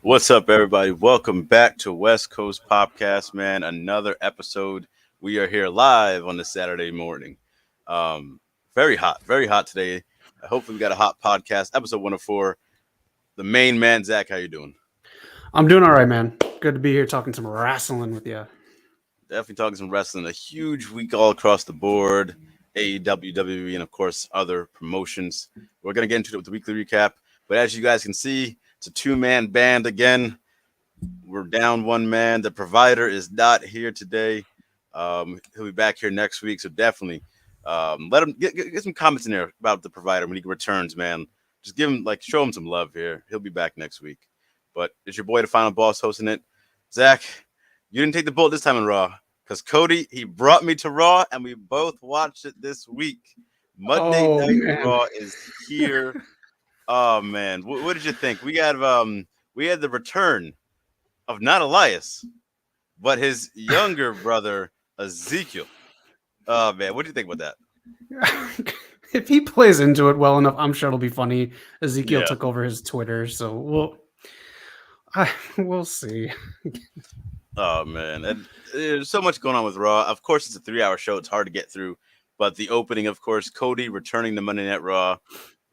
What's up, everybody? Welcome back to West Coast PopCast, man. Another episode. We are here live on the Saturday morning. Um, very hot today. Hopefully, we got a hot podcast. Episode 104. The main man, Zach. How you doing? I'm doing all right, man. Good to be here talking some wrestling with you. Definitely talking some wrestling. A huge week all across the board. AEW, WWE, and of course other promotions. We're gonna get into it with the weekly recap. But as you guys can see, it's a two-man band again. We're down one man. The provider is not here today. He'll be back here next week. So definitely let him get some comments in there about the provider when he returns, man. Just give him show him some love here. He'll be back next week. But it's your boy, the final boss, hosting it. Zach, you didn't take the bullet this time in Raw because Cody, he brought me to Raw and we both watched it this week. Monday Night Raw is here. Oh man, what did you think? We had the return of not Elias, but his younger brother Ezekiel. Oh man, what do you think about that? If he plays into it well enough, I'm sure it'll be funny. Ezekiel took over his Twitter, so we'll see. Oh man, and there's so much going on with Raw. Of course, it's a 3-hour show; it's hard to get through. But the opening, of course, Cody returning to Monday Night Raw,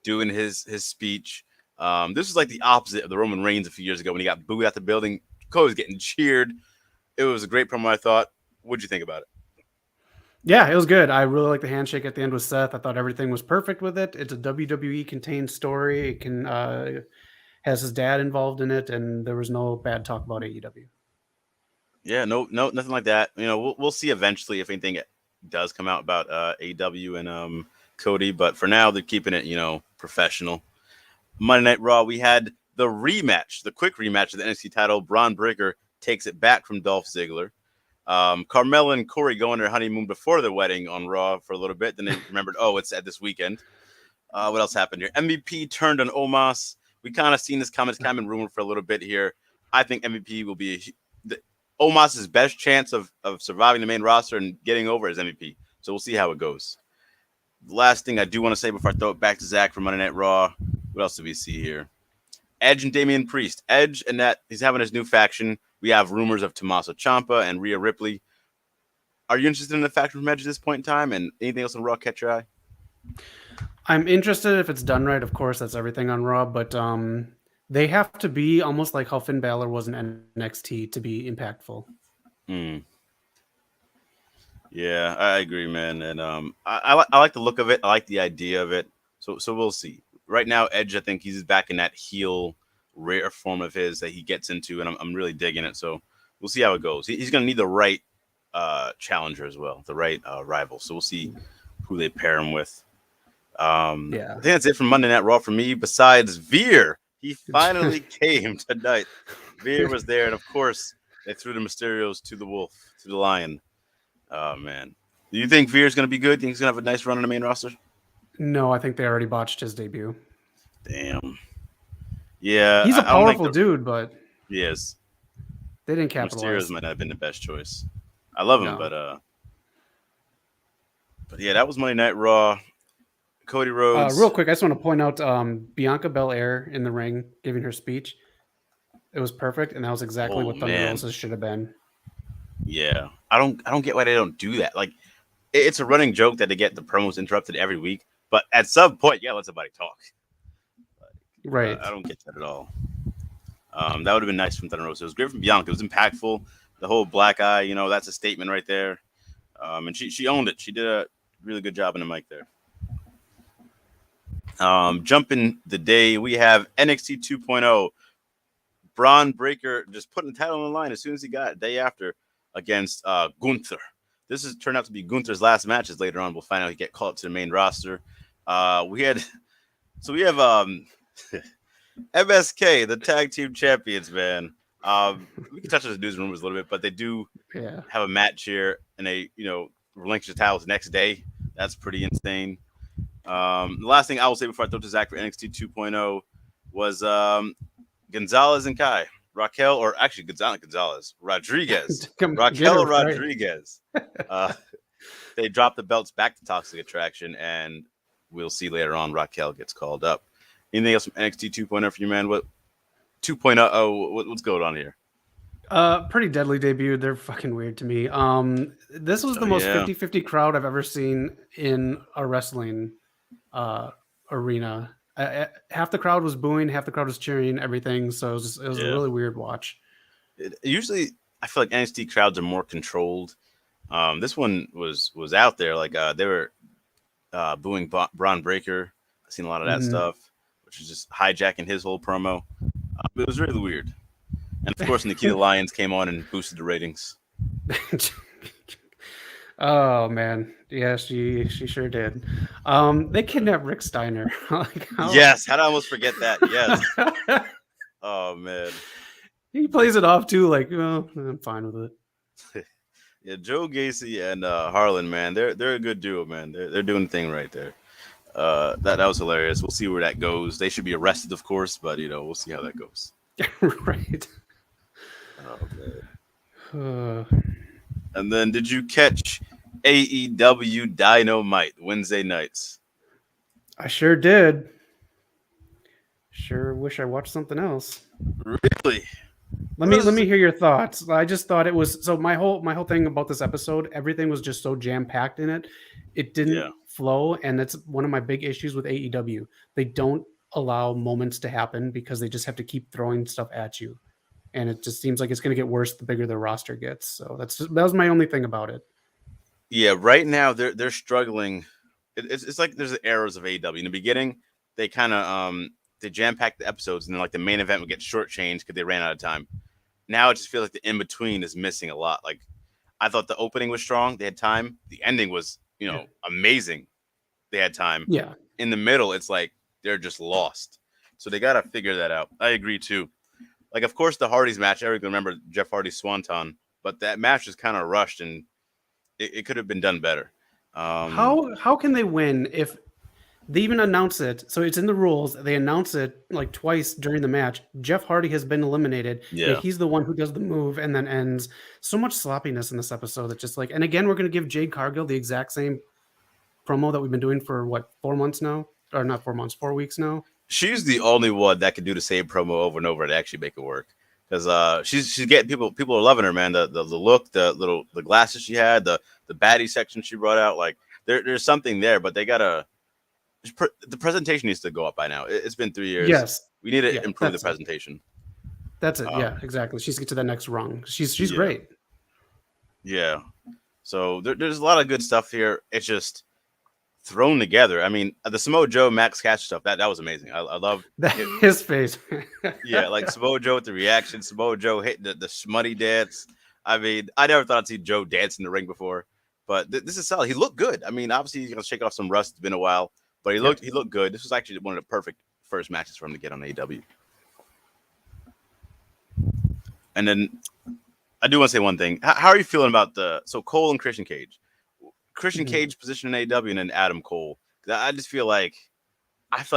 doing his speech. This was like the opposite of the Roman Reigns a few years ago when he got booed out the building. Cody's getting cheered. It was a great promo, I thought. What'd you think about it? Yeah, it was good. I really like the handshake at the end with Seth. I thought everything was perfect with it. It's a WWE contained story. It can has his dad involved in it, and there was no bad talk about AEW. Yeah, no, nothing like that. You know, we'll see eventually if anything does come out about AEW and Cody, but for now they're keeping it, professional. Monday Night Raw, we had the rematch, the quick rematch of the NXT title. Braun Breaker takes it back from Dolph Ziggler. Carmella and Corey go on their honeymoon before their wedding on Raw for a little bit. Then they remembered, it's at this weekend. What else happened here? MVP turned on Omos. We kind of seen this comment. It's kind of been rumored for a little bit here. I think MVP will be Omos's best chance of surviving the main roster and getting over as MVP. So we'll see how it goes. The last thing I do want to say before I throw it back to Zach for Monday Night Raw. What else do we see here? Edge and Damian Priest. Edge and that he's having his new faction. We have rumors of Tommaso Ciampa and Rhea Ripley. Are you interested in the faction from Edge at this point in time? And anything else on Raw catch your eye? I'm interested if it's done right. Of course, that's everything on Raw, but they have to be almost like how Finn Balor was in NXT to be impactful. Yeah, I agree, man. And I like the look of it. I like the idea of it. So we'll see. Right now, Edge, I think he's back in that heel rare form of his that he gets into, and I'm really digging it. So we'll see how it goes. He's going to need the right challenger as well, the right rival. So we'll see who they pair him with. I think that's it from Monday Night Raw for me. Besides Veer, he finally came tonight. Veer was there, and of course, they threw the Mysterios to the wolf, to the lion. Oh man, do you think Veer's going to be good? Do you think he's going to have a nice run on the main roster? No, I think they already botched his debut. Damn. Yeah, he's a powerful dude, but he is. They didn't capitalize. Mysterios might not have been the best choice. I love him, but yeah, that was Monday Night Raw. Cody Rhodes. Real quick, I just want to point out Bianca Belair in the ring giving her speech. It was perfect, and that was exactly what Thunder Rosa should have been. Yeah, I don't get why they don't do that. Like, it's a running joke that they get the promos interrupted every week, but at some point, let somebody talk. Right. I don't get that at all. That would have been nice from Thunder Rosa. It was great from Bianca. It was impactful. The whole black eye, that's a statement right there. And she owned it. She did a really good job in the mic there. Jumping the day, we have NXT 2.0. Braun Breaker just putting the title on the line as soon as he got it, day after, against Gunther. This has turned out to be Gunther's last matches later on. We'll find out he get called up to the main roster. We have MSK, the tag team champions, man. We can touch on the news rumors a little bit, but they do have a match here, and they relinquish the titles the next day. That's pretty insane. The last thing I will say before I throw to Zach for NXT 2.0 was Gonzalez and Kai. Raquel, or actually Gonzalez, Rodriguez. Raquel Rodriguez. They dropped the belts back to Toxic Attraction, and we'll see later on Raquel gets called up. Anything else from NXT 2.0 for you, man? What 2.0. What's going on here? Pretty deadly debut. They're fucking weird to me. This was Oh the most yeah, 50-50 crowd I've ever seen in a wrestling uh arena. Half the crowd was booing, half the crowd was cheering, everything. So it was a yeah. really weird watch. Usually, I feel like NXT crowds are more controlled. This one was out there. Like they were booing Braun Breaker. I've seen a lot of that Mhm. stuff, which is just hijacking his whole promo. It was really weird. And of course, Nikita Lyons came on and boosted the ratings. Oh man, yeah, she sure did. They kidnapped Rick Steiner. Like how Yes, how did I almost forget that? Yes. Oh man. he plays it off too. Like, oh, I'm fine with it. Yeah, Joe Gacy and Harlan, man, they're a good duo, man. They're doing the thing right there. That was hilarious. We'll see where that goes. They should be arrested, of course, but we'll see how that goes. Right. Oh man. Uh, And then, did you catch AEW Dynamite Wednesday nights? I sure did. Sure wish I watched something else. Really? What Let is me it? hear your thoughts. I just thought it was so my whole thing about this episode, everything was just so jam packed in it. It didn't Yeah. flow, and that's one of my big issues with AEW. They don't allow moments to happen because they just have to keep throwing stuff at you, and it just seems like it's going to get worse the bigger the roster gets. So that was my only thing about it. Yeah. Right now, they're struggling. It's like there's the errors of AEW. In the beginning, they kind of they jam packed the episodes, and then like the main event would get shortchanged because they ran out of time. Now it just feels like the in between is missing a lot. Like I thought the opening was strong. They had time. The ending was, Yeah, amazing. They had time. yeah, In the middle, it's like they're just lost. So they got to figure that out. I agree too. Like, of course, the Hardys match, everyone can remember Jeff Hardy's Swanton, but that match was kind of rushed and it could have been done better. Um, how can they win if they even announce it? So it's in the rules. They announce it like twice during the match. Jeff Hardy has been eliminated, yet yeah. he's the one who does the move and then ends. So much sloppiness in this episode that just like, and again, we're going to give Jade Cargill the exact same promo that we've been doing for what, 4 months now? Or not 4 months, 4 weeks now. She's the only one that can do the same promo over and over to actually make it work. Because she's getting people are loving her, man. The look, the glasses she had, the baddie section she brought out, like there's something there, but they gotta the presentation needs to go up by now. It's been 3 years. Yes. We need to Yeah, improve the that's it. presentation. That's it. Um, Yeah, exactly. She's get to the next rung. She's yeah, great. yeah. So there's a lot of good stuff here. It's just thrown together. I mean, the Samoa Joe Max Cash stuff that was amazing. I love That it. his face. Yeah, like Samoa Joe with the reaction, Samoa Joe hitting the smutty dance. I mean, I never thought I'd see Joe dance in the ring before, but this is solid. He looked good. I mean, obviously he's gonna shake off some rust. It's been a while, but Yep. he looked good. This was actually one of the perfect first matches for him to get on AEW. And then I do want to say one thing. How are you feeling about so Cole and Christian Cage? Christian Mhm. Cage position in AEW and then Adam Cole. I just I feel like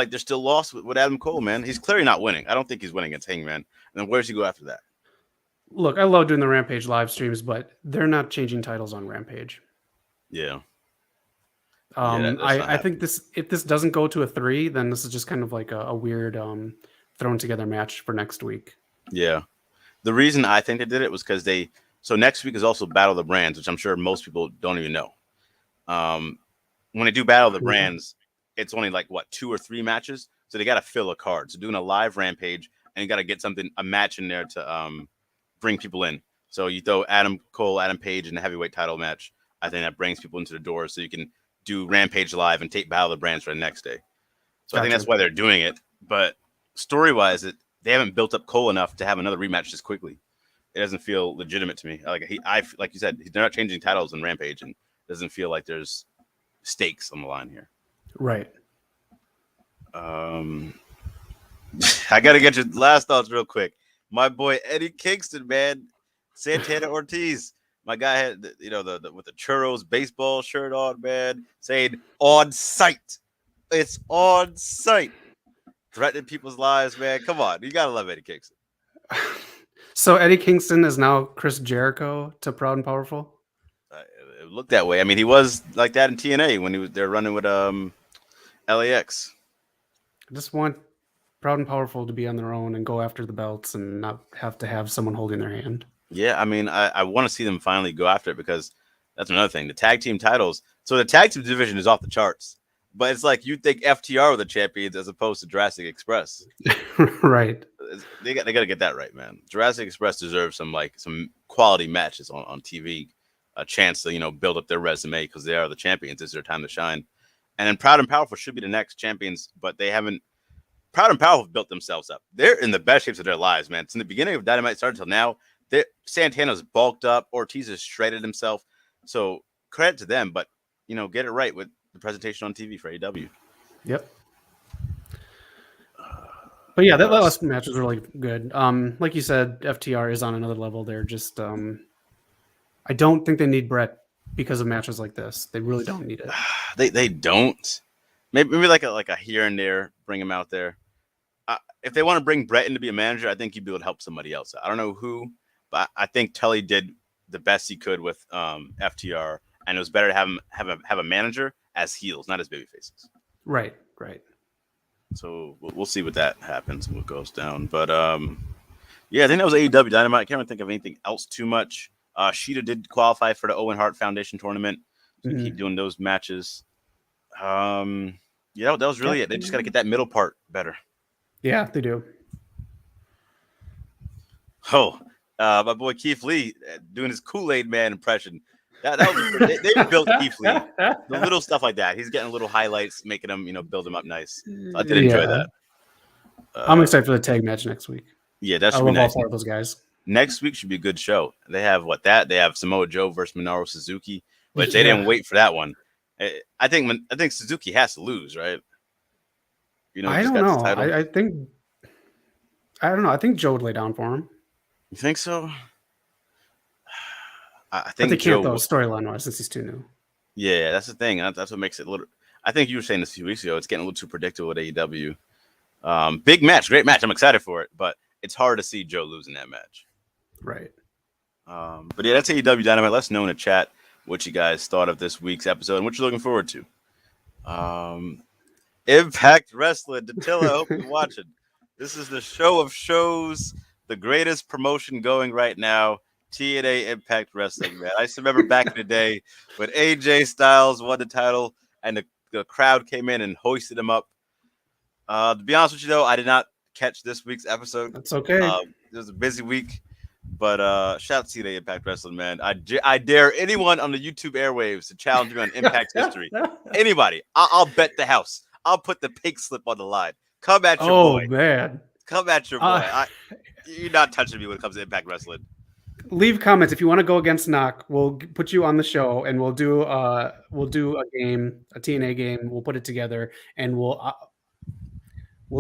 they're still lost with Adam Cole, man. He's clearly not winning. I don't think he's winning against Hangman. And then where does he go after that? Look, I love doing the Rampage live streams, but they're not changing titles on Rampage. Yeah, yeah, that's not I think happening. this if this doesn't go to a 3, then this is just kind of like a weird thrown together match for next week. Yeah, the reason I think they did it was because so next week is also Battle of the Brands, which I'm sure most people don't even know. Um, when they do Battle of the Yeah. Brands, it's only like what 2 or 3 matches, so they got to fill a card. So doing a live Rampage, and you got to get a match in there to bring people in. So you throw Adam Cole, Adam Page in a heavyweight title match. I think that brings people into the door, so you can do Rampage live and take Battle of the Brands for the next day. So I think that's Gotcha. why they're doing it. But story wise, they haven't built up Cole enough to have another rematch this quickly. It doesn't feel legitimate to me. Like you said, they're not changing titles in Rampage, and it doesn't feel like there's stakes on the line here. Right. Um, I gotta get your last thoughts real quick. My boy Eddie Kingston, man, Santana Ortiz. My guy had the with the churros baseball shirt on, man, saying on site. It's on site. Threatening people's lives, man. Come on, you gotta love Eddie Kingston. So Eddie Kingston is now Chris Jericho to Proud and Powerful. It looked that way. I mean, he was like that in TNA when they're running with LAX. I just want Proud and Powerful to be on their own and go after the belts and not have to have someone holding their hand. Yeah, I mean, I want to see them finally go after it because that's another thing. The tag team titles. So the tag team division is off the charts, but it's like you think FTR were the champions as opposed to Jurassic Express. Right. They got to get that right, man. Jurassic Express deserves some quality matches on TV, a chance to build up their resume because they are the champions. It's their time to shine. And then Proud and Powerful should be the next champions, but they haven't. Proud and Powerful built themselves up. They're in the best shapes of their lives, man. Since the beginning of Dynamite started until now, Santana's bulked up. Ortiz has shredded himself. So credit to them, but get it right with the presentation on TV for AEW. Yep. But yeah, that last match was really good. Like you said, FTR is on another level. They're just, I don't think they need Brett because of matches like this. They really don't need it. They don't. Maybe like a here and there, bring him out there. If they want to bring Brett in to be a manager, I think he'd be able to help somebody else. I don't know who, but I think Tully did the best he could with FTR, and it was better to have a manager as heels, not as baby faces. Right. So we'll see what that happens and what goes down. But yeah, I think that was AEW Dynamite. I can't really think of anything else too much. Sheeta did qualify for the Owen Hart Foundation tournament. So we keep doing those matches. Yeah, that was really it. They just got to get that middle part better. Yeah, they do. Oh, my boy Keith Lee doing his Kool-Aid Man impression. That was they built Keith Lee. The little stuff like that. He's getting little highlights, making them build him up nice. So I did enjoy that. I'm excited for the tag match next week. Yeah, that should I be love nice. all four of those guys. Next week should be a good show. They have They have Samoa Joe versus Minoru Suzuki, which they didn't wait for that one. I think Suzuki has to lose, right? I don't know. I don't know. I think Joe would lay down for him. You think so? I But think they can't Joe, though, storyline wise, since he's too new. Yeah, that's the thing. That's what makes it a little. I think you were saying this a few weeks ago. It's getting a little too predictable at AEW. Big match, great match. I'm excited for it, but it's hard to see Joe losing that match. Right. But yeah, that's AEW Dynamite. Let us know in the chat what you guys thought of this week's episode and what you're looking forward to. Impact Wrestling. Dattila, I hope you're watching. This is the show of shows, the greatest promotion going right now. TNA Impact Wrestling, man. I still remember back in the day when AJ Styles won the title and the crowd came in and hoisted him up. To be honest with you, though, I did not catch this week's episode. That's okay. It was a busy week, but shout out to TNA Impact Wrestling, man. I dare anyone on the YouTube airwaves to challenge me on Impact history. Anybody. I'll bet the house. I'll put the pink slip on the line. Come at your boy. Oh, man. Come at your boy. You're not touching me when it comes to Impact Wrestling. Leave comments if you want to go against Knock. We'll put you on the show, and we'll do a game, a TNA game. We'll put it together, and we'll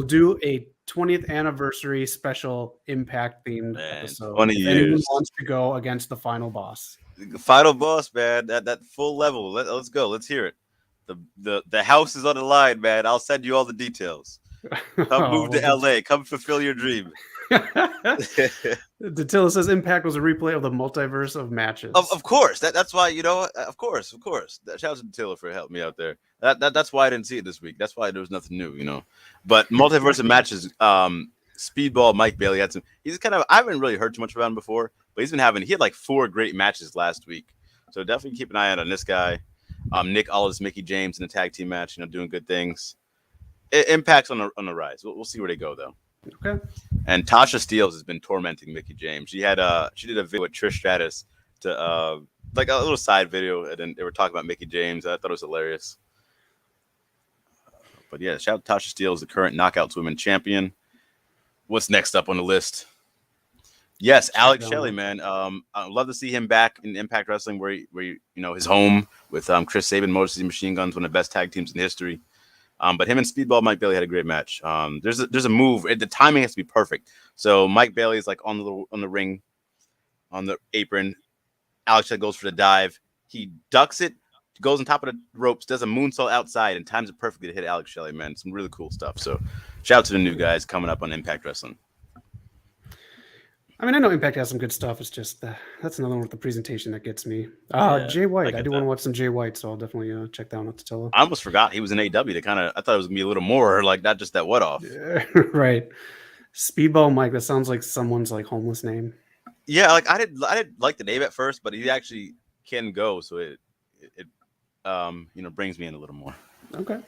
do a 20th anniversary special Impact themed episode. 20 years. Anyone wants to go against the final boss? The final boss, man. That full level. Let's go. Let's hear it. The house is on the line, man. I'll send you all the details. Come move to LA. Come fulfill your dream. Dattila says Impact was a replay of the multiverse of matches. Of course. That's why, of course. Shout out to Dattila for helping me out there. That's why I didn't see it this week. That's why there was nothing new, But multiverse of matches, Speedball Mike Bailey had some. He's I haven't really heard too much about him before, but he had like 4 great matches last week. So definitely keep an eye out on this guy. Nick Aldis, Mickey James in a tag team match, doing good things. Impact's on the rise. We'll see where they go though. Okay. And Tasha Steelz has been tormenting Mickey James. She did a video with Trish Stratus to like a little side video, and then they were talking about Mickey James. I thought it was hilarious. But yeah, shout out to Tasha Steelz, the current Knockouts Women champion. What's next up on the list? Yes, Alex Shelley, man. I'd love to see him back in Impact Wrestling, where his home with Chris Sabin, Motor City Machine Guns, one of the best tag teams in history. But him and Speedball Mike Bailey had a great match. There's a move. The timing has to be perfect. So Mike Bailey is like on the ring, on the apron. Alex Shelley goes for the dive. He ducks it, goes on top of the ropes, does a moonsault outside, and times it perfectly to hit Alex Shelley, man. Some really cool stuff. So shout out to the new guys coming up on Impact Wrestling. I mean, I know Impact has some good stuff. It's just that's another one with the presentation that gets me. Yeah, Jay I White. I get do want that. to watch some Jay White, so I'll definitely check that one out to tell. I almost forgot he was in AEW. I thought it was gonna be a little more like not just that what off. Right. Speedball Mike. That sounds like someone's like homeless name. Yeah, like I did like the name at first, but he actually can go, so it brings me in a little more. Okay.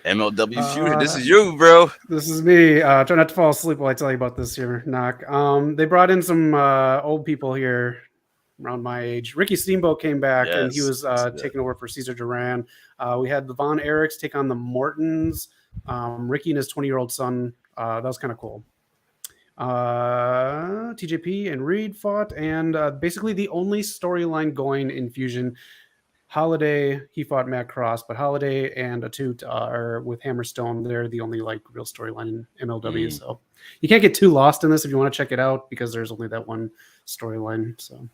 MLW Fusion, this Uh, is you, bro. This is me. Try not to fall asleep while I tell you about this here, Knock. They brought in some old people here around my age. Ricky Steamboat came back, and he Yes, was yes, yes. taking over for Cesar Duran. We had the Von Erichs take on the Mortons. Ricky and his 20-year-old son. That was kind of cool. TJP and Reed fought, and basically the only storyline going in Fusion. Holiday, he fought Matt Cross, but Holiday and Atut are with Hammerstone. They're the only like real storyline in MLW. So you can't get too lost in this if you want to check it out because there's only that one storyline. So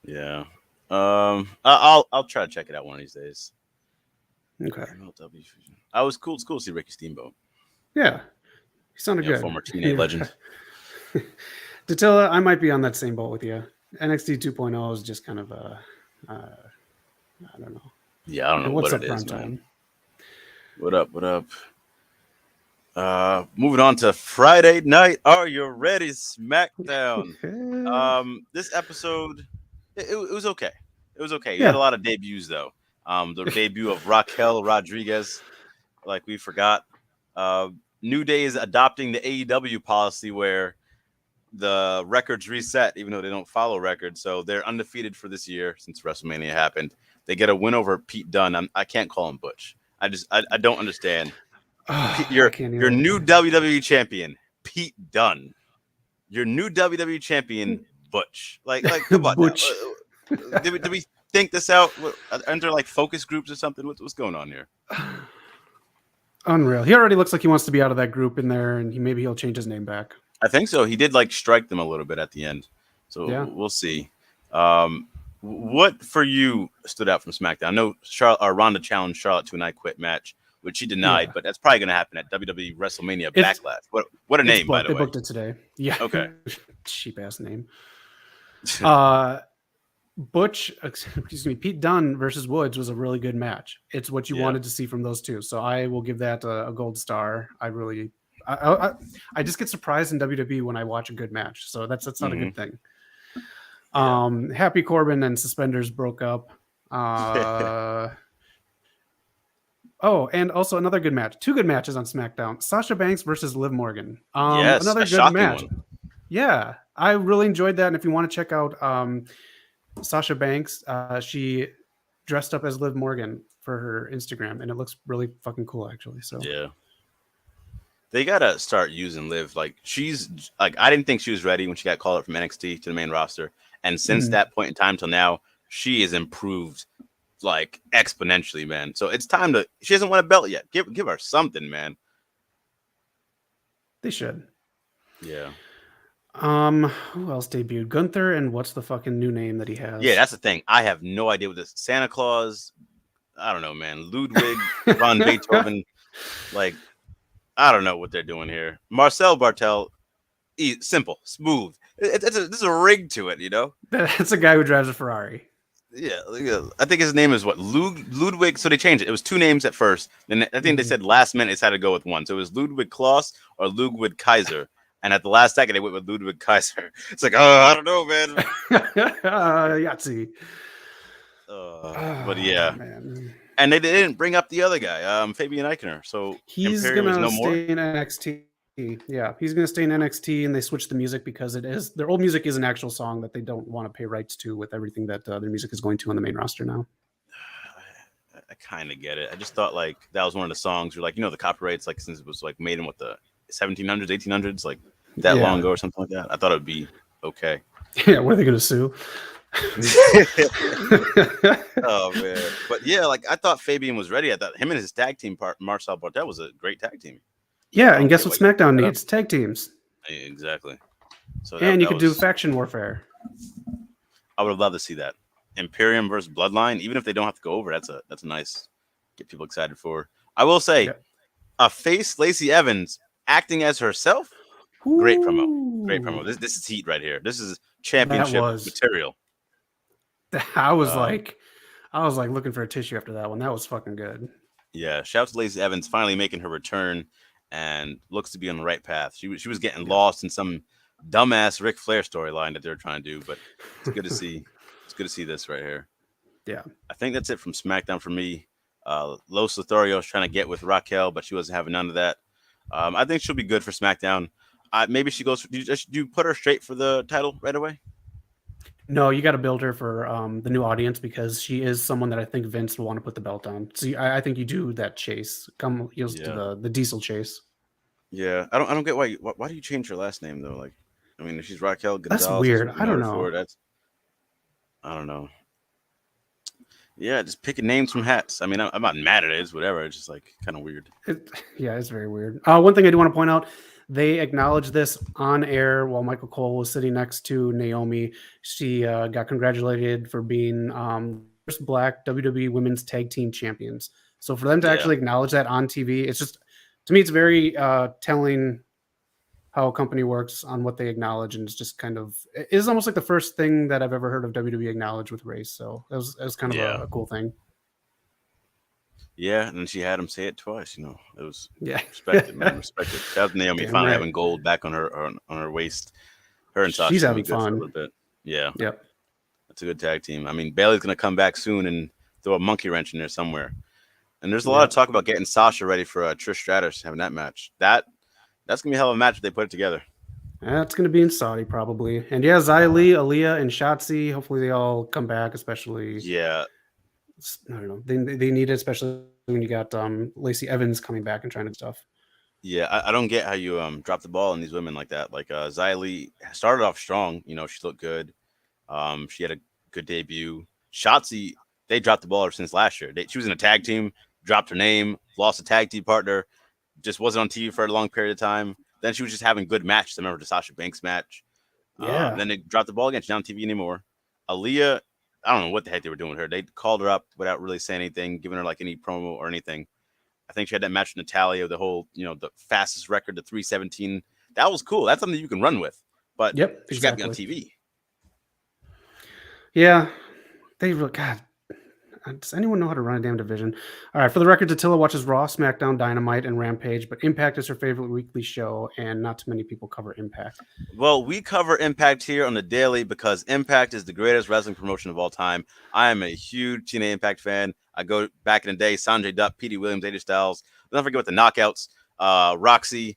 Yeah. I'll try to check it out one of these days. okay. MLW Fusion. I was cool. It's cool to see Ricky Steamboat. Yeah. He sounded good. Former TNA legend. Datilla, I might be on that same boat with you. NXT 2.0 is just kind of I don't know. Yeah, I don't know What's what up, it is, Prime man. Time? What up? What up? Moving on to Friday night. Are you ready? SmackDown. This episode, it was okay. It was okay. You had a lot of debuts though. The debut of Raquel Rodriguez, like we forgot. New Day is adopting the AEW policy where the records reset, even though they don't follow records. So they're undefeated for this year since WrestleMania happened. They get a win over Pete Dunne. I can't call him Butch. I don't understand. Your new WWE champion, Pete Dunne. Your new WWE champion, Butch. Like come on. Butch. Did we think this out? Aren't there like focus groups or something? What's going on here? Unreal. He already looks like he wants to be out of that group in there, and maybe he'll change his name back. I think so. He did like strike them a little bit at the end. So we'll see. What for you stood out from SmackDown? I know Ronda challenged Charlotte to an I Quit match, which she denied, but that's probably going to happen at WWE WrestleMania Backlash. What a name, by the way. They booked it today. Yeah. Okay. Cheap ass name. Pete Dunne versus Woods was a really good match. It's what you wanted to see from those two. So I will give that a gold star. I just get surprised in WWE when I watch a good match. So that's not a good thing. Happy Corbin and Suspenders broke up. And also another good match. Two good matches on SmackDown. Sasha Banks versus Liv Morgan. Another good match. One. Yeah, I really enjoyed that. And if you want to check out Sasha Banks, she dressed up as Liv Morgan for her Instagram, and it looks really fucking cool, actually. So yeah. They gotta start using Liv. Like she's like, I didn't think she was ready when she got called up from NXT to the main roster, and since that point in time till now, she has improved like exponentially, man. So it's time to. She hasn't won a belt yet. Give her something, man. They should. Yeah. Who else debuted? Gunther, and what's the fucking new name that he has? Yeah, that's the thing. I have no idea what this Santa Claus. I don't know, man. Ludwig von Beethoven, like. I don't know what they're doing here. Marcel Bartel, simple, smooth. There's a rig to it, you know? That's a guy who drives a Ferrari. Yeah, I think his name is what? Ludwig. So they changed it. It was two names at first. Then I think they said last minute it's had to go with one. So it was Ludwig Klaus or Ludwig Kaiser. And at the last second, they went with Ludwig Kaiser. It's like, I don't know, man. Yahtzee. But yeah. Man. And they didn't bring up the other guy, Fabian Eichner. So he's going to stay in NXT. Yeah, he's going to stay in NXT, and they switched the music because their old music is an actual song that they don't want to pay rights to with everything that their music is going to on the main roster now. I kind of get it. I just thought like that was one of the songs where like, the copyrights, like since it was like made in what the 1700s, 1800s, like that long ago or something like that. I thought it would be okay. Yeah, what are they going to sue? Oh man, but yeah, like I thought Fabian was ready. I thought him and his tag team part, Marcel Bartel, was a great tag team. Yeah, and guess what SmackDown needs? Tag teams. Exactly. So and you could do faction warfare. I would love to see that Imperium versus Bloodline, even if they don't have to go over. That's a nice get people excited for. I will say, a face Lacey Evans acting as herself. Great promo. Great promo. Whoo! This is heat right here. This is That championship was. material. I was Um, like, I was like looking for a tissue after that one. That was fucking good. yeah, shout out to Lacey Evans finally making her return and looks to be on the right path. She was getting Yeah. lost in some dumbass Ric Flair storyline that they're trying to do, but it's good to see. It's good to see this right here. Yeah. I think that's it from SmackDown for me. Los Lotharios trying to get with Raquel, but she wasn't having none of that. I think she'll be good for SmackDown. Maybe she goes. Do you put her straight for the title right away? No, you got to build her for the new audience because she is someone that I think Vince will want to put the belt on. So I think you do that chase. Come, you'll do Yeah, the diesel chase. yeah. I don't get why do you change her last name though? Like, I mean, if she's Raquel That's Gonzalez, that's weird. what we I know don't her know. for. That's I don't know. Yeah, just picking names from hats. I mean, I'm not mad at it. It's whatever. It's just like kind of weird. Yeah, it's very weird. One thing I do want to point out, they acknowledged this on air while Michael Cole was sitting next to Naomi. She got congratulated for being first Black WWE Women's Tag Team Champions. So for them to Yeah, actually acknowledge that on TV, it's just to me, it's very telling how a company works on what they acknowledge, and it's just kind of it is almost like the first thing that I've ever heard of WWE acknowledge with race. So it was kind of yeah. a cool thing. Yeah, and she had him say it twice. It was Yeah, respected, man. Respected. Shout out to Naomi damn finally right. having gold back on her waist. Her and She's Sasha's gonna be having good for a fun. little bit. Yeah, Yep. that's a good tag team. I mean, Bailey's gonna come back soon and throw a monkey wrench in there somewhere. And there's a lot of Yep. talk about getting Sasha ready for Trish Stratus having that match. That's gonna be a hell of a match if they put it together. That's going to be in Saudi probably. And yeah, Xia Uh, Li, Aaliyah, and Shotzi. Hopefully they all come back, especially, yeah, I don't know. They need it, especially when you got Lacey Evans coming back and trying to do stuff. yeah. I don't get how you drop the ball on these women like that. Like Xia Li started off strong. She looked good. She had a good debut. Shotzi, they dropped the ball ever since last year. She was in a tag team, dropped her name, lost a tag team partner, just wasn't on TV for a long period of time. Then she was just having good matches. I remember the Sasha Banks match. Yeah. Then they dropped the ball again. She's not on TV anymore. Aaliyah, I don't know what the heck they were doing with her. They called her up without really saying anything, giving her like any promo or anything. I think she had that match with Natalia, the whole, the fastest record, the 317. That was cool. That's something you can run with. But Yep. she got to be on Exactly. TV. Yeah. They really, God, does anyone know how to run a damn division? All right. For the record, Attila watches Raw, SmackDown, Dynamite, and Rampage, but Impact is her favorite weekly show, and not too many people cover Impact. Well, we cover Impact here on the daily because Impact is the greatest wrestling promotion of all time. I am a huge TNA Impact fan. I go back in the day, Sanjay Dutt, Petey Williams, AJ Styles. Don't forget about the knockouts. Roxy,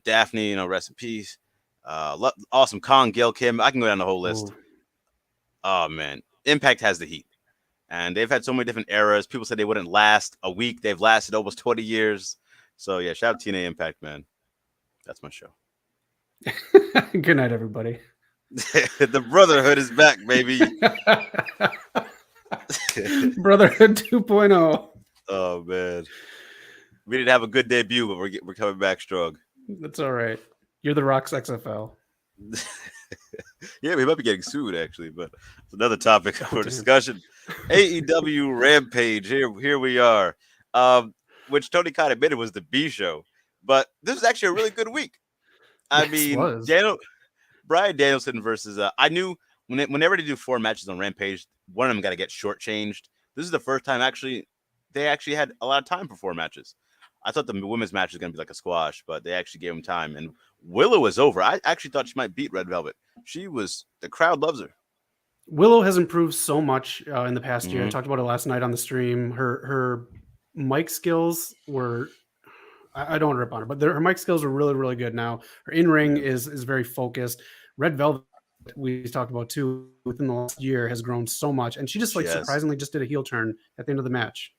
Daphne, rest in peace. Awesome Kong, Gail Kim. I can go down the whole list. Ooh. Oh, man. Impact has the heat. And they've had so many different eras. People said they wouldn't last a week. They've lasted almost 20 years. So, yeah, shout out to TNA Impact, man. That's my show. Good night, everybody. The Brotherhood is back, baby. Brotherhood 2.0. Oh man, we didn't have a good debut, but we're coming back strong. That's all right. You're the Rocks XFL. Yeah, we might be getting sued actually, but it's another topic for damn. discussion. AEW Rampage. Here we are. Which Tony Khan admitted was the B show, but this is actually a really good week. I Yes, mean, was. Brian Danielson versus I knew whenever they do 4 matches on Rampage, one of them got to get shortchanged. This is the first time they actually had a lot of time for 4 matches. I thought the women's match was going to be like a squash, but they actually gave him time. And Willow was over. I actually thought she might beat Red Velvet. The crowd loves her. Willow has improved so much in the past year. I Mhm. talked about it last night on the stream. Her mic skills were. I don't want to rip on her, but her mic skills are really, really good now. Her in ring Yeah. is very focused. Red Velvet, we talked about too, within the last year has grown so much, and she just She like has. surprisingly just did a heel turn at the end of the match.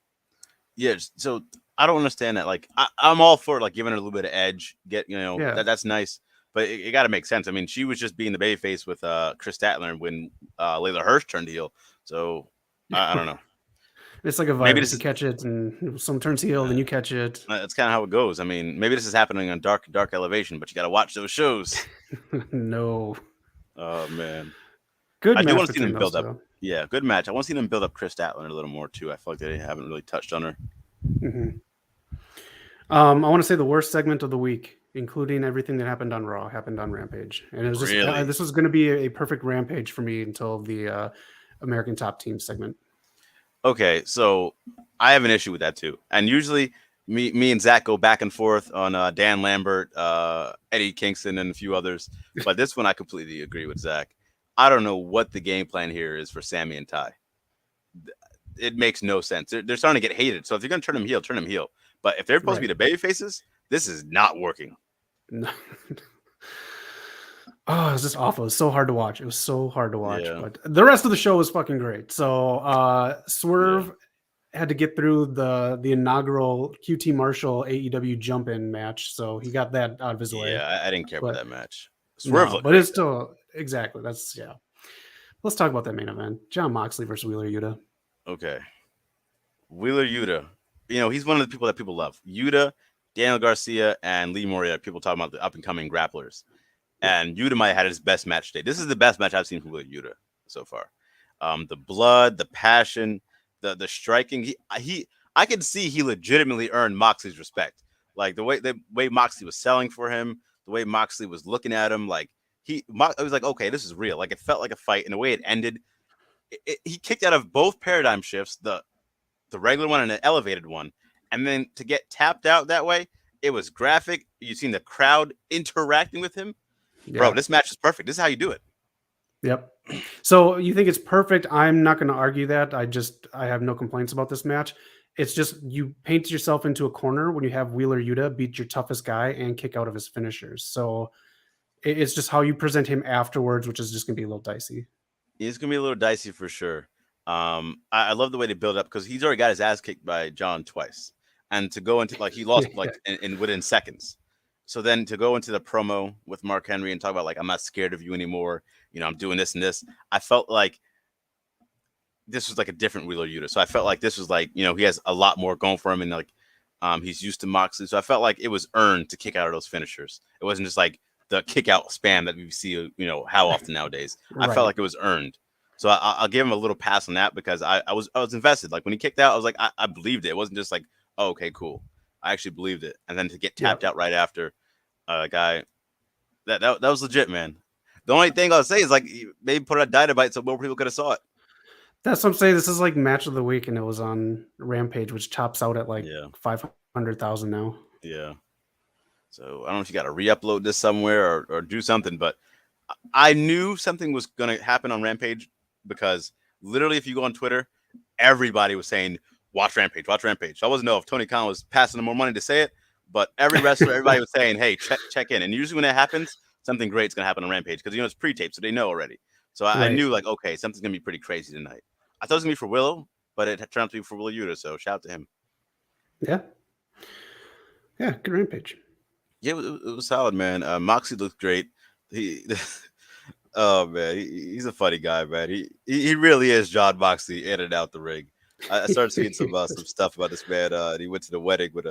Yeah, so I don't understand that. Like, I'm all for like giving her a little bit of edge. Yeah. That's nice, but it got to make sense. I mean, she was just being the babyface with Chris Statler when Layla Hirsch turned heel. So I don't know. It's like a Maybe virus. this You is catch it, and someone turns heel, then you catch it. that's kind of how it goes. I mean, maybe this is happening on Dark Elevation, but you got to watch those shows. No. Oh man, Good I do match want to see between them those build up. two. Yeah, good match. I want to see them build up Chris Statler a little more too. I feel like they haven't really touched on her. Mm-hmm. I want to say the worst segment of the week. including everything that happened on Raw, happened on Rampage, and it was just Really? this was going to be a perfect Rampage for me until the American Top Team segment. Okay, so I have an issue with that too. And usually, me and Zach go back and forth on Dan Lambert, Eddie Kingston, and a few others. But this one, I completely agree with Zach. I don't know what the game plan here is for Sammy and Ty. It makes no sense. They're starting to get hated. So if you're going to turn them heel, turn them heel. But if they're supposed to be the baby faces, this is not working. No. Oh, it was just awful. It was so hard to watch. It was so hard to watch. Yeah. But the rest of the show was fucking great. So Swerve had to get through the inaugural QT Marshall AEW jump in match. So he got that out of his way. Yeah, I didn't care But about that match. Swerve no, looked but great. it's still exactly. That's yeah. Let's talk about that main event. John Moxley versus Wheeler Yuta. Okay. Wheeler Yuta. You know, he's one of the people that people love. Yuta, Daniel Garcia, and Lee Moriarty. People talking about the up and coming grapplers. And Yuta might have had his best match today. This is the best match I've seen from Wheeler Yuta so far. The blood, the passion, the striking. I could see he legitimately earned Moxley's respect. Like the way Moxley was selling for him, the way Moxley was looking at him. Like it was like, okay, this is real. Like it felt like a fight, and the way it ended, he kicked out of both paradigm shifts, the regular one and an elevated one, and then to get tapped out that way, it was graphic. You seen the crowd interacting with him. Yeah. Bro, this match is perfect. This is how you do it. Yep. So you think it's perfect? I'm not going to argue that. I have no complaints about this match. It's just you paint yourself into a corner when you have Wheeler Yuta beat your toughest guy and kick out of his finishers. So it's just how you present him afterwards, which is just going to be a little dicey. It's going to be a little dicey for sure. I love the way they build up because he's already got his ass kicked by John twice, and to go into like he lost like in within seconds. So then to go into the promo with Mark Henry and talk about like I'm not scared of you anymore. You know, I'm doing this and this. I felt like this was like a different Wheeler Yuta. So I felt like this was like, you know, he has a lot more going for him, and like he's used to Moxley. So I felt like it was earned to kick out of those finishers. It wasn't just like the kick out spam that we see, you know, how often nowadays. Right. I felt like it was earned. So I'll give him a little pass on that because I was invested. Like when he kicked out, I was like, I believed it. It wasn't just like, oh, okay, cool. I actually believed it. And then to get tapped out right after, guy, that was legit, man. The only thing I'll say is like maybe put it on Dynamite so more people could have saw it. That's what I'm saying. This is like match of the week, and it was on Rampage, which tops out at like 500,000 now. Yeah. So I don't know if you got to re-upload this somewhere or do something, but I knew something was going to happen on Rampage because literally if you go on Twitter, everybody was saying, watch Rampage, watch Rampage. So I wasn't know if Tony Khan was passing them more money to say it, but every wrestler, everybody was saying, hey, check in. And usually when that happens, something great's going to happen on Rampage because, you know, it's pre-taped, so they know already. So I knew like, okay, something's going to be pretty crazy tonight. I thought it was going to be for Willow, but it turned out to be for Wheeler Yuta, so shout out to him. Yeah. Yeah, good Rampage. Yeah, it was solid, man. Moxie looked great. Oh man, he's a funny guy, man. He really is John Moxley in and out the ring. I started seeing some stuff about this man. He went to the wedding with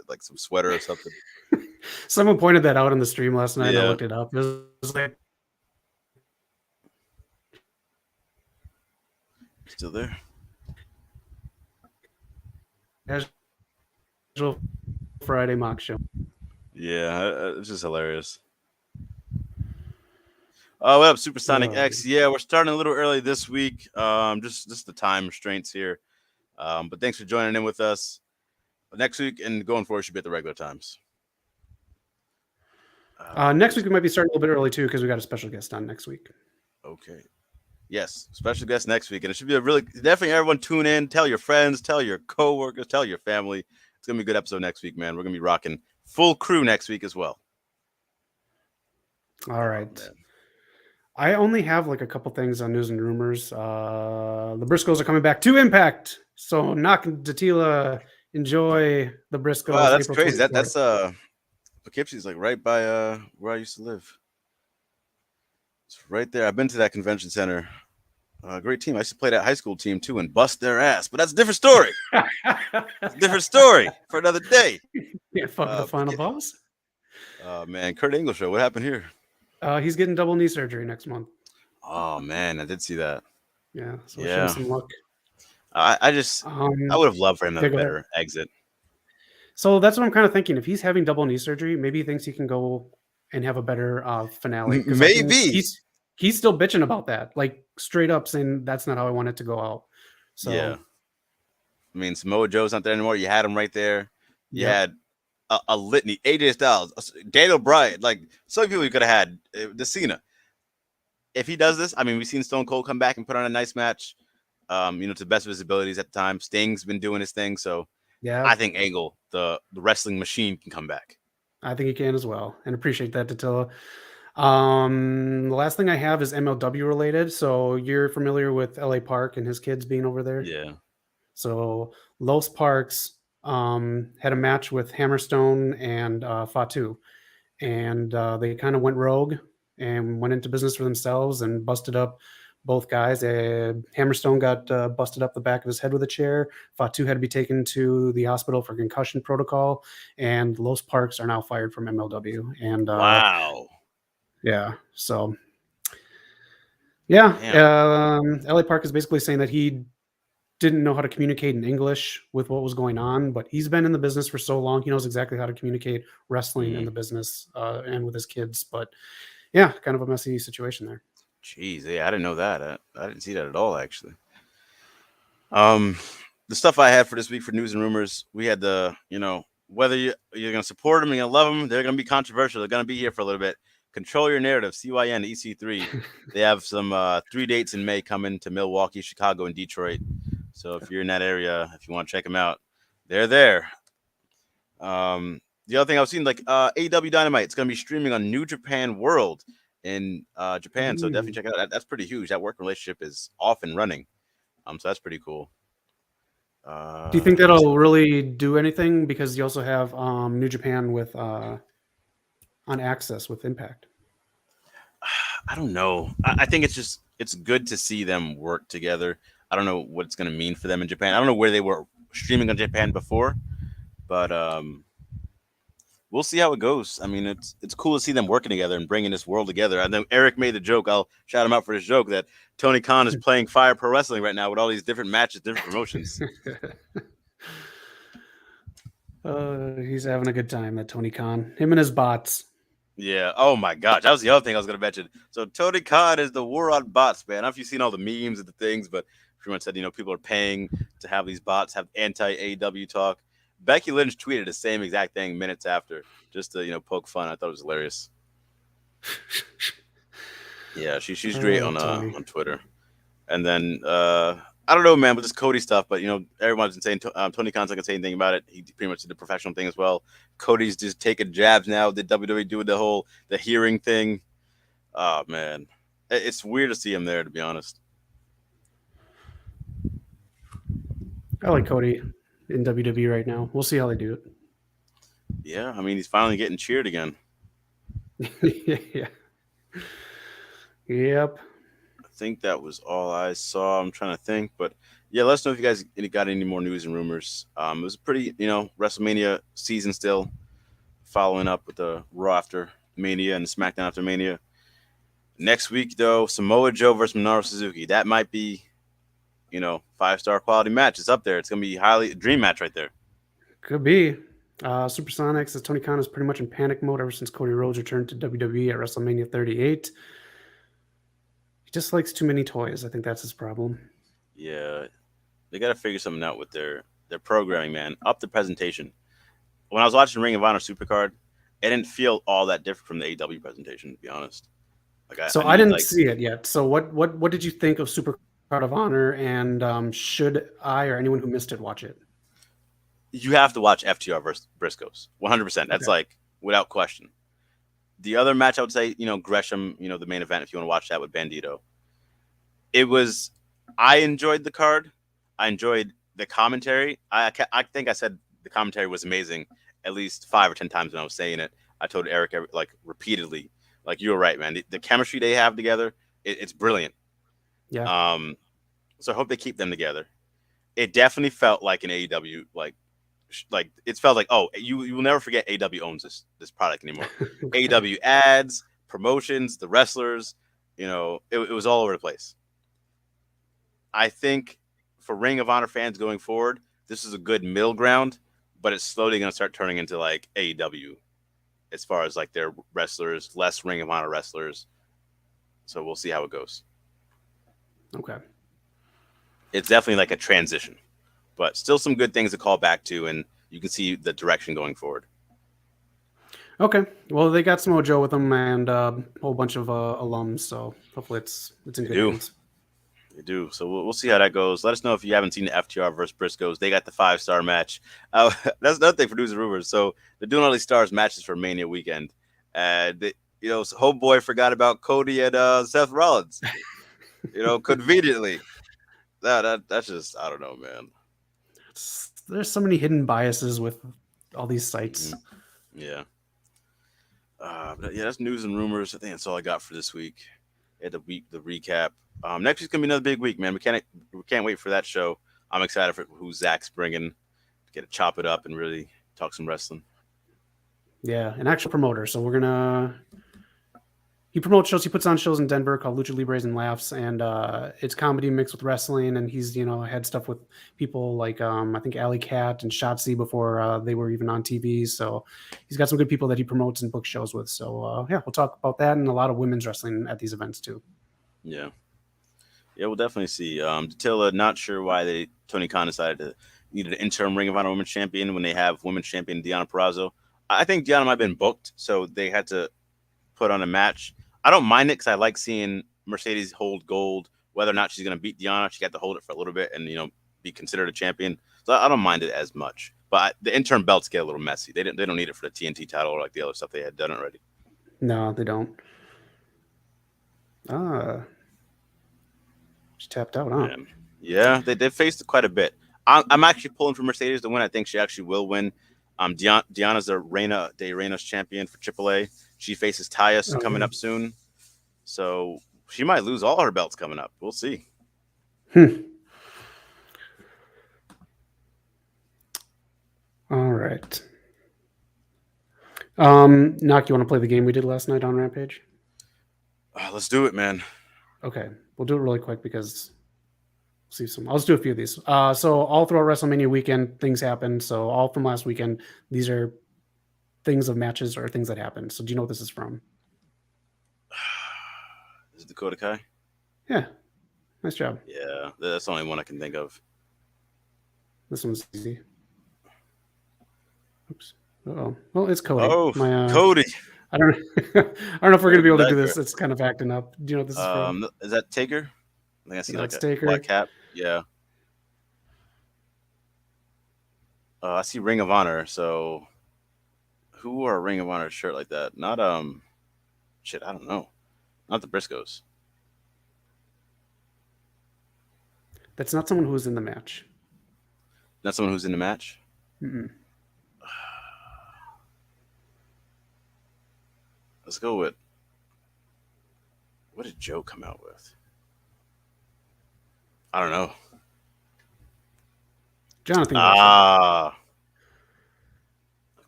like some sweater or something. Someone pointed that out on the stream last night. I looked it up. It was like, still there? Casual Friday mock show. Yeah, it's just hilarious. Oh, what up, Supersonic X? Yeah, we're starting a little early this week. Just the time restraints here. But thanks for joining in with us. Next week and going forward should be at the regular times. Next week we might be starting a little bit early too because we got a special guest on next week. Okay. Yes, special guest next week, and it should be a really definitely everyone tune in. Tell your friends, tell your coworkers, tell your family. It's gonna be a good episode next week, man. We're gonna be rocking full crew next week as well. All right. I only have like a couple things on news and rumors. The Briscoes are coming back to Impact, so knock Datila, enjoy the Briscoes. Wow, that's April crazy. 24th. That's Poughkeepsie's like right by where I used to live. It's right there. I've been to that convention center. Great team. I used to play that high school team too and bust their ass, but that's a different story. Different story for another day. Yeah, fuck the final boss. Oh man, Kurt Angle show. What happened here? He's getting double knee surgery next month. Oh man, I did see that. Yeah, so wish him some luck. I would have loved for him to have a better exit. So that's what I'm kind of thinking. If he's having double knee surgery, maybe he thinks he can go and have a better finale, because I think Maybe. he's still bitching about that, like straight up saying that's not how I want it to go out. Yeah. So I mean, Samoa Joe's not there anymore. You had him right there. You yep, had a litany. AJ Styles, Daniel Bryan, like so many people you could have had. The Cena. If he does this, I mean, we've seen Stone Cold come back and put on a nice match. To the best of his abilities at the time. Sting's been doing his thing, so yeah, I think Angle, the wrestling machine, can come back. I think he can as well, and appreciate that, Datilla. The last thing I have is MLW related. So you're familiar with LA Park and his kids being over there. Yeah. So Los Parks had a match with Hammerstone and Fatu, and they kind of went rogue and went into business for themselves and busted up both guys. Hammerstone got busted up the back of his head with a chair. Fatu had to be taken to the hospital for concussion protocol, and Los Parks are now fired from MLW. And Wow. yeah, so yeah, Damn. LA Park is basically saying that he didn't know how to communicate in English with what was going on, but he's been in the business for so long, he knows exactly how to communicate wrestling in Mm. the business and with his kids. But yeah, kind of a messy situation there. Jeez, yeah, I didn't know that. I didn't see that at all, actually. Um, the stuff I had for this week for news and rumors, we had whether you're gonna support them, you're gonna love them, they're gonna be controversial. They're gonna be here for a little bit. Control Your Narrative, CYN, EC3. They have some 3 dates in May coming to Milwaukee, Chicago, and Detroit. So if you're in that area, if you want to check them out, they're there. The other thing I've seen, like AEW Dynamite, it's gonna be streaming on New Japan World in Japan. So definitely Mm. check it out. That's pretty huge. That work relationship is off and running. So that's pretty cool. Do you think Let me see. that'll really do anything? Because you also have New Japan with on Access with Impact. I don't know. I think it's good to see them work together. I don't know what it's going to mean for them in Japan. I don't know where they were streaming on Japan before, but we'll see how it goes. I mean, it's cool to see them working together and bringing this world together. I know Eric made the joke. I'll shout him out for this joke that Tony Khan is playing Fire Pro Wrestling right now with all these different matches, different promotions. He's having a good time, that Tony Khan. Him and his bots. Yeah. Oh my gosh, that was the other thing I was going to mention. So Tony Khan is the war on bots, man. I don't know if you've seen all the memes and the things, but pretty much said people are paying to have these bots have anti AEW talk. Becky Lynch tweeted the same exact thing minutes after, just to poke fun. I thought it was hilarious. Yeah, she's great Oh, Tony. on Twitter. And then I don't know, man, with this Cody stuff, but everyone's been saying Tony Khan's not gonna say anything about it. He pretty much did the professional thing as well. Cody's just taking jabs now. Did WWE do the hearing thing? Oh man, it's weird to see him there, to be honest. I like Cody in WWE right now. We'll see how they do Yeah, I mean he's finally getting cheered again. it. Yeah. Yep. I think that was all I saw. I'm trying to think, but yeah, let us know if you guys got any more news and rumors. It was a pretty WrestleMania season still, following up with the Raw after Mania and SmackDown after Mania. Next week, though, Samoa Joe versus Minoru Suzuki. That might be, 5-star quality match. It's up there. It's going to be a dream match right there. Could be. Supersonic says Tony Khan is pretty much in panic mode ever since Cody Rhodes returned to WWE at WrestleMania 38. He just likes too many toys. I think that's his problem. Yeah, they got to figure something out with their programming, man. Up the presentation. When I was watching Ring of Honor Supercard, it didn't feel all that different from the AEW presentation, to be honest. Like So I didn't see it yet. So what did you think of Super Card of Honor? And should I or anyone who missed it watch it? You have to watch FTR versus Briscoes, 100%. That's Okay. without question. The other match, I would say, Gresham, the main event, if you want to watch that with Bandito. I enjoyed the card. I enjoyed the commentary. I think I said the commentary was amazing at least 5 or 10 times when I was saying it. I told Eric repeatedly, you were right, man. The chemistry they have together, it's brilliant. Yeah. So I hope they keep them together. It definitely felt like an AEW, it felt like, oh, you will never forget AEW owns this product anymore. Okay. AEW ads, promotions, the wrestlers, it was all over the place. I think for Ring of Honor fans going forward, this is a good middle ground. but it's slowly going to start turning into like AEW as far as like their wrestlers, less Ring of Honor wrestlers. So we'll see how it goes. Okay. It's definitely like a transition, but still some good things to call back to, and you can see the direction going forward. Okay. Well, they got Samoa Joe with them and a whole bunch of alums, so hopefully it's in They good do. hands. They do. So we'll see how that goes. Let us know if you haven't seen the FTR versus Briscoes. They got the 5-star match. That's another thing for News and Rumors. So they're doing all these stars matches for Mania weekend. They, Homeboy forgot about Cody and Seth Rollins. Conveniently. That's just, I don't know, man. There's so many hidden biases with all these sites. Yeah. But yeah, that's News and Rumors. I think that's all I got for this week. At the recap. Next week's gonna be another big week, man. We can't wait for that show. I'm excited for who Zach's bringing. Get to chop it up and really talk some wrestling. Yeah, an actual promoter. So he promotes shows. He puts on shows in Denver called Lucha Libres and Laughs, and it's comedy mixed with wrestling. And he's had stuff with people like I think Alley Cat and Shotzi before they were even on TV. So he's got some good people that he promotes and books shows with. So yeah, we'll talk about that and a lot of women's wrestling at these events too. Yeah, we'll definitely see. Datilla, not sure why Tony Khan decided to need an interim Ring of Honor Women's Champion when they have Women's Champion Deonna Purrazzo. I think Deonna might have been booked, so they had to put on a match. I don't mind it because I like seeing Mercedes hold gold. Whether or not she's going to beat Deonna, she got to hold it for a little bit and be considered a champion. So I don't mind it as much. But the interim belts get a little messy. They don't need it for the TNT title or like the other stuff they had done already. No, they don't. She tapped out, huh? Yeah, they faced it quite a bit. I'm actually pulling for Mercedes to win. I think she actually will win. Deanna's the Reina de Reinas champion for AAA. She faces Taya coming up soon. So she might lose all her belts coming up. We'll see. All right. Knock, you want to play the game we did last night on Rampage? Let's do it, man. Okay. We'll do it really quick because I'll just do a few of these. So all throughout WrestleMania weekend, things happened. So all from last weekend, these are things of matches or things that happened. So do you know what this is from? Is it Dakota Kai? Yeah. Nice job. Yeah, that's the only one I can think of. This one's easy. Oops. Oh, well, it's Cody. Oh, Cody. I don't know if we're gonna be able to do this. It's kind of acting up. Do you know what this is from? Is that Taker? I think I see like a Taker. black cap. Yeah. I see Ring of Honor. So, who wore a Ring of Honor shirt like that? Not shit. I don't know. Not the Briscoes. That's not someone who was in the match. Not someone who's in the match. Mm-mm. Let's go with. What did Joe come out with? I don't know. Jonathan. Of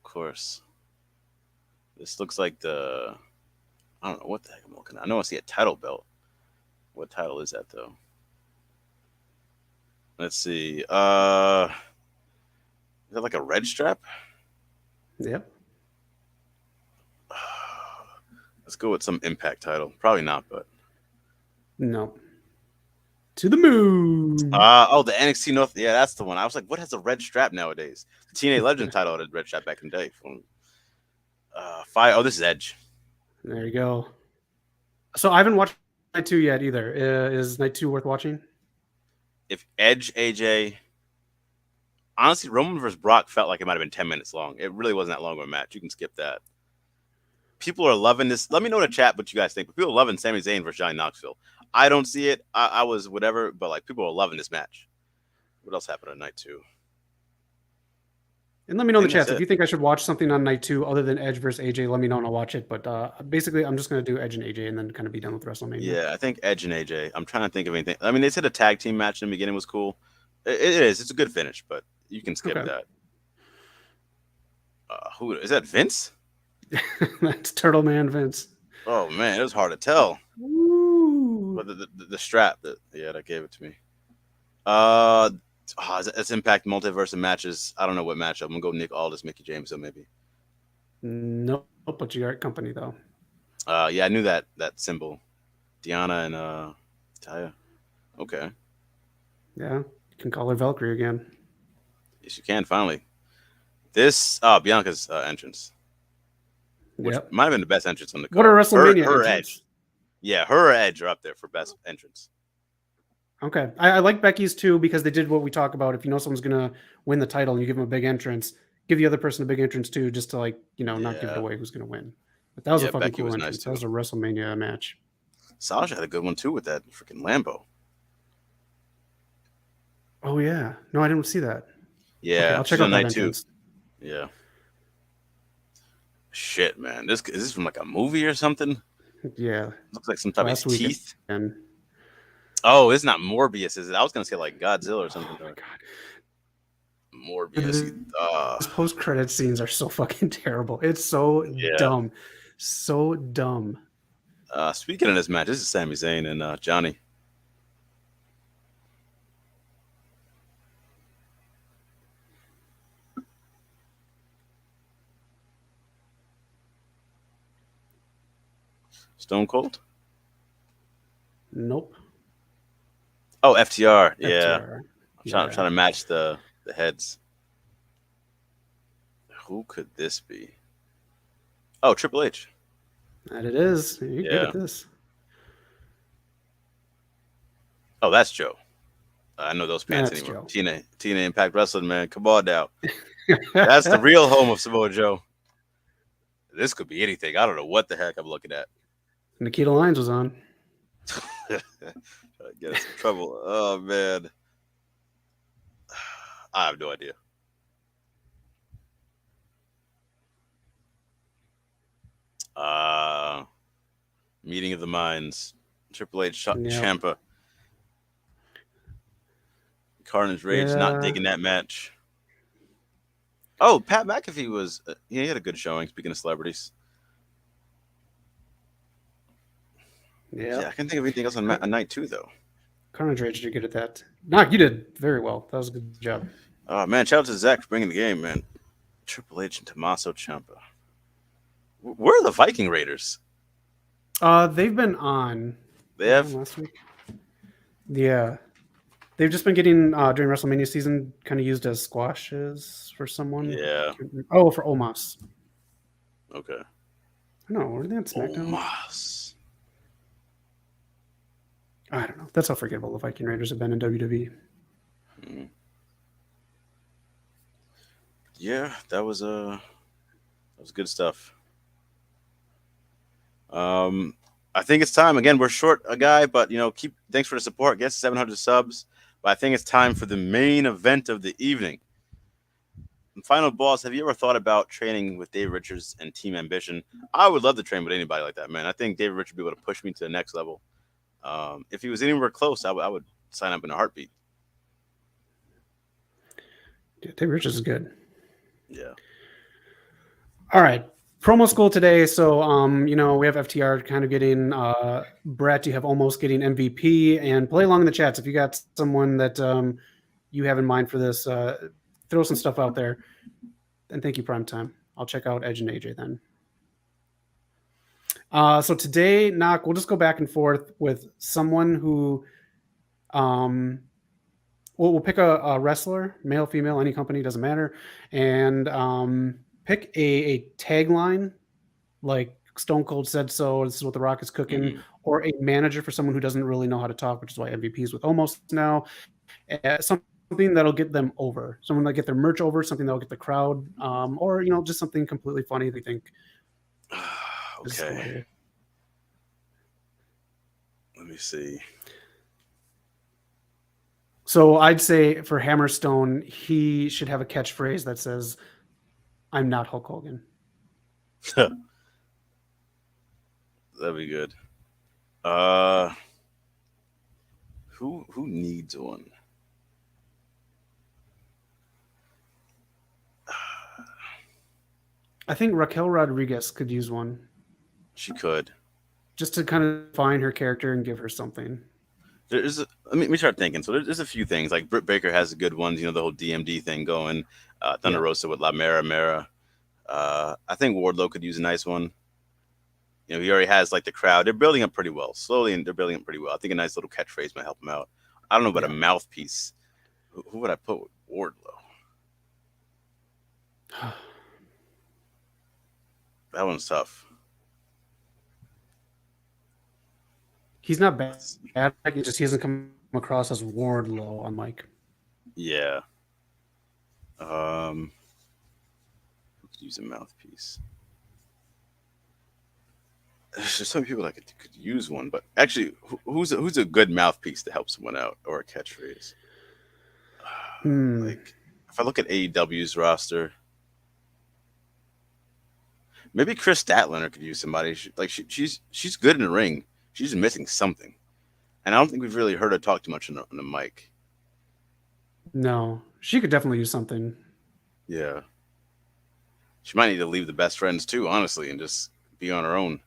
course. This looks like I don't know what the heck I'm looking at. I know I see a title belt. What title is that though? Let's see. Is that like a red strap? Yep. Let's go with some Impact title. Probably not, but no. To the moon. The NXT North. Yeah, that's the one. I was like, what has a red strap nowadays? The TNA Legend title had a red strap back in the day. This is Edge. There you go. So I haven't watched Night 2 yet either. Is Night 2 worth watching? If Edge, AJ, honestly, Roman versus Brock felt like it might have been 10 minutes long. It really wasn't that long of a match. You can skip that. People are loving this. Let me know in the chat what you guys think. But people are loving Sami Zayn versus Johnny Knoxville. I don't see it. I was whatever, but like people are loving this match. What else happened on Night 2? And let me know in the chat if you think I should watch something on Night 2 other than Edge versus AJ. Let me know and I'll watch it. But basically, I'm just going to do Edge and AJ and then kind of be done with WrestleMania. Yeah, I think Edge and AJ. I'm trying to think of anything. I mean, they said a tag team match in the beginning was cool. It is. It's a good finish, but you can skip that. Who is that? Vince? That's Turtle Man Vince. Oh man, it was hard to tell. Woo. But the strap that gave it to me. It's Impact Multiverse of Matches. I don't know what matchup. I'm gonna go Nick Aldis, Mickey James, so maybe. Nope, but you got company though. Yeah, I knew that symbol. Diana and Taya. Okay. Yeah, you can call her Valkyrie again. Yes, you can finally. This Bianca's entrance, which Yep. might have been the best entrance on the What a card. WrestleMania Her Edge. entrance. Yeah, her Edge are up there for best entrance. Okay, I like Becky's too because they did what we talk about. If you know someone's gonna win the title and you give them a big entrance, give the other person a big entrance too, just to like not give it Yeah. away who's gonna win. But that was a Yeah, fucking Becky cool was nice entrance. That too. was a WrestleMania match. Sasha had a good one too with that freaking Lambo. Oh yeah, no, I didn't see that. Okay, Yeah, I'll check she's on out that night two. entrance. Yeah. Shit, man. This from like a movie or something? Yeah, Looks like some type of last weekend. teeth. Oh, it's not Morbius, is it? I was gonna say like Godzilla or something. Oh my Or god, Morbius. these post-credit scenes are so fucking terrible. It's so Yeah. dumb, so dumb. Speaking of this match, this is Sami Zayn and Johnny. Stone Cold. Nope. Oh, FTR. Yeah, FTR. trying to match the heads. Who could this be? Oh, Triple H. That it is. You're good Yeah. at this. Oh, that's Joe. I know those pants That's anymore. Joe. TNA Impact Wrestling, man. Come on now. That's the real home of Samoa Joe. This could be anything. I don't know what the heck I'm looking at. Nikita Lyons was on. Get us in trouble. Oh man, I have no idea. Uh, Meeting of the Minds. Triple H, Yep. Ciampa. Carnage Rage. Yeah. Not digging that match. Oh, Pat McAfee was. He had a good showing. Speaking of celebrities. Yeah. Yeah, I can't think of anything else on night two though. Carnage Rage, you're good at that. Knock, you did very well. That was a good job. Oh man, shout out to Zach for bringing the game, man. Triple H and Tommaso Ciampa. Where are the Viking Raiders? They've been on. They have. Last week. Yeah, they've just been getting during WrestleMania season kind of used as squashes for someone. Yeah. Oh, for Omos. Okay. No, were they on SmackDown? Omos. I don't know. That's how forgettable the Viking Raiders have been in WWE. Mm. Yeah, that was good stuff. I think it's time. Again, we're short a guy, but thanks for the support. Get 700 subs. But I think it's time for the main event of the evening. And final boss, have you ever thought about training with Dave Richards and Team Ambition? I would love to train with anybody like that, man. I think Dave Richards would be able to push me to the next level. If he was anywhere close, I would sign up in a heartbeat. Yeah, Dave Richards is good. Yeah. All right. Promo school today. So, we have FTR kind of getting Brett. You have almost getting MVP, and play along in the chats if you got someone that you have in mind for this. Throw some stuff out there. And thank you, Primetime. I'll check out Edge and AJ then. So today, Knock, we'll just go back and forth with someone who, we'll pick a wrestler, male, female, any company, doesn't matter, and pick a tagline like Stone Cold said so, this is what The Rock is cooking, or a manager for someone who doesn't really know how to talk, which is why MVPs with Almost now. Something that'll get them over, someone that get their merch over, something that'll get the crowd, or just something completely funny they think. Okay. Let me see. So I'd say for Hammerstone, he should have a catchphrase that says, "I'm not Hulk Hogan." That'd be good. Who needs one? I think Raquel Rodriguez could use one. She could. Just to kind of define her character and give her something. Let me start thinking. So there's a few things like Britt Baker has the good ones. You know, the whole DMD thing going. Thunder Yeah. Rosa with La Mera. I think Wardlow could use a nice one. You know, he already has like the crowd. They're building up pretty well, slowly, and they're building up pretty well. I think a nice little catchphrase might help him out. I don't know about a Yeah. mouthpiece. Who would I put with Wardlow? That one's tough. He's not bad. He hasn't come across as Wardlow on mic. Yeah. Um, who could use a mouthpiece? There's so many people that could use one, but actually, who's a good mouthpiece to help someone out or a catchphrase? Hmm. Like, if I look at AEW's roster, maybe Chris Statlander could use somebody. She's good in the ring. She's missing something, and I don't think we've really heard her talk too much on the mic. No, she could definitely use something. Yeah, she might need to leave the best friends too, honestly, and just be on her own.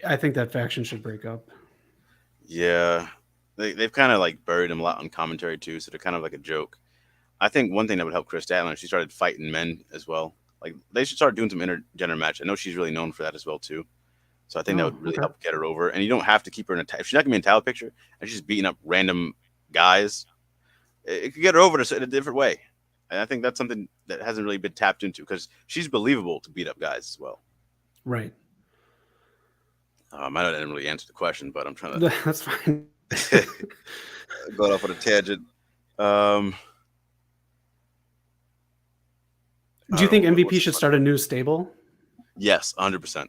I think that faction should break up. Yeah, they've kind of like buried him a lot on commentary too, so they're kind of like a joke. I think one thing that would help Chris Statlander, she started fighting men as well. Like they should start doing some intergender match. I know she's really known for that as well too. So I think that Oh, would really okay. help get her over. And you don't have to keep her in a. If she's not gonna be in a title picture and she's beating up random guys, it could get her over in a different way. And I think that's something that hasn't really been tapped into because she's believable to beat up guys as well. Right. I know I didn't really answer the question, but I'm trying That's fine. to go off on a tangent. Um, Do I you don't think know MVP what's the should question. start a new stable? Yes, 100%.